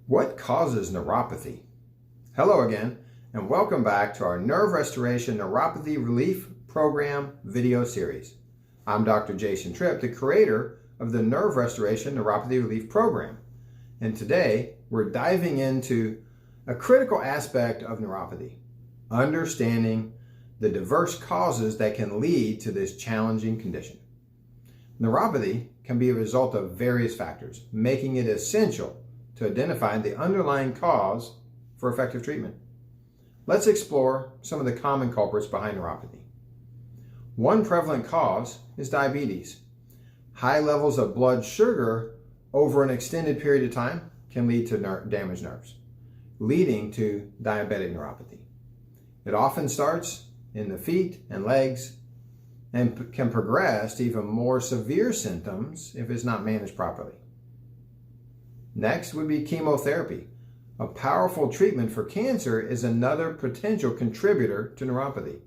What causes neuropathy? Hello again, and welcome back to our Nerve Restoration Neuropathy Relief Program video series. I'm Dr. Jason Tripp, the creator of the Nerve Restoration Neuropathy Relief Program. And today, we're diving into a critical aspect of neuropathy, understanding the diverse causes that can lead to this challenging condition. Neuropathy can be a result of various factors, making it essential to identify the underlying cause for effective treatment. Let's explore some of the common culprits behind neuropathy. One prevalent cause is diabetes. High levels of blood sugar over an extended period of time can lead to damaged nerves, leading to diabetic neuropathy. It often starts in the feet and legs and can progress to even more severe symptoms if it's not managed properly. Next would be chemotherapy. A powerful treatment for cancer is another potential contributor to neuropathy.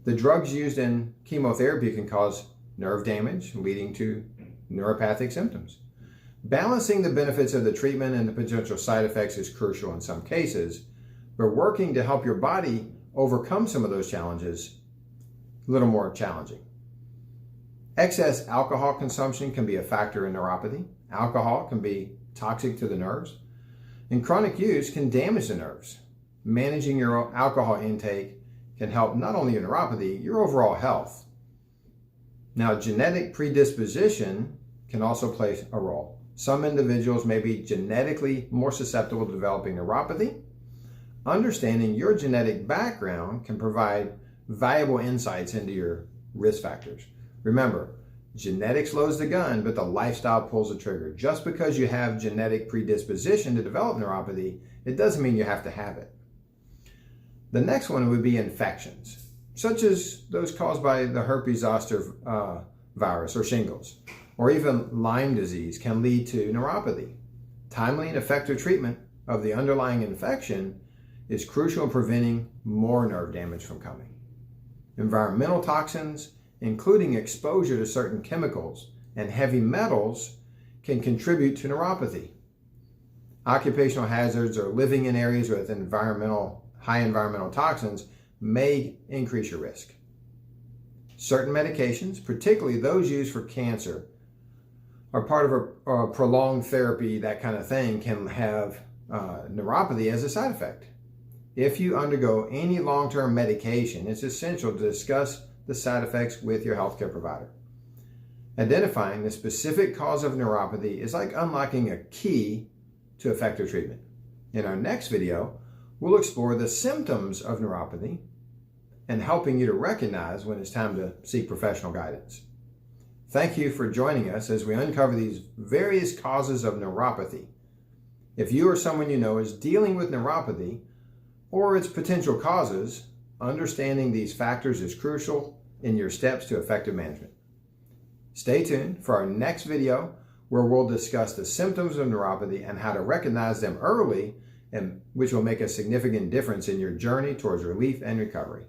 The drugs used in chemotherapy can cause nerve damage, leading to neuropathic symptoms. Balancing the benefits of the treatment and the potential side effects is crucial in some cases, but working to help your body overcome some of those challenges, a little more challenging. Excess alcohol consumption can be a factor in neuropathy. Alcohol can be toxic to the nerves, and chronic use can damage the nerves. Managing your alcohol intake can help not only your neuropathy, your overall health. Now, genetic predisposition can also play a role. Some individuals may be genetically more susceptible to developing neuropathy. Understanding your genetic background can provide valuable insights into your risk factors. Remember, genetics loads the gun, but the lifestyle pulls the trigger. Just because you have genetic predisposition to develop neuropathy, it doesn't mean you have to have it. The next one would be infections, such as those caused by the herpes zoster virus or shingles, or even Lyme disease can lead to neuropathy. Timely and effective treatment of the underlying infection is crucial in preventing more nerve damage from coming. Environmental toxins, including exposure to certain chemicals and heavy metals, can contribute to neuropathy. Occupational hazards or living in areas with high environmental toxins may increase your risk. Certain medications, particularly those used for cancer, are part of a prolonged therapy, that kind of thing, can have neuropathy as a side effect. If you undergo any long-term medication, it's essential to discuss the side effects with your healthcare provider. Identifying the specific cause of neuropathy is like unlocking a key to effective treatment. In our next video, we'll explore the symptoms of neuropathy and helping you to recognize when it's time to seek professional guidance. Thank you for joining us as we uncover these various causes of neuropathy. If you or someone you know is dealing with neuropathy or its potential causes, understanding these factors is crucial in your steps to effective management. Stay tuned for our next video where we'll discuss the symptoms of neuropathy and how to recognize them early, and which will make a significant difference in your journey towards relief and recovery.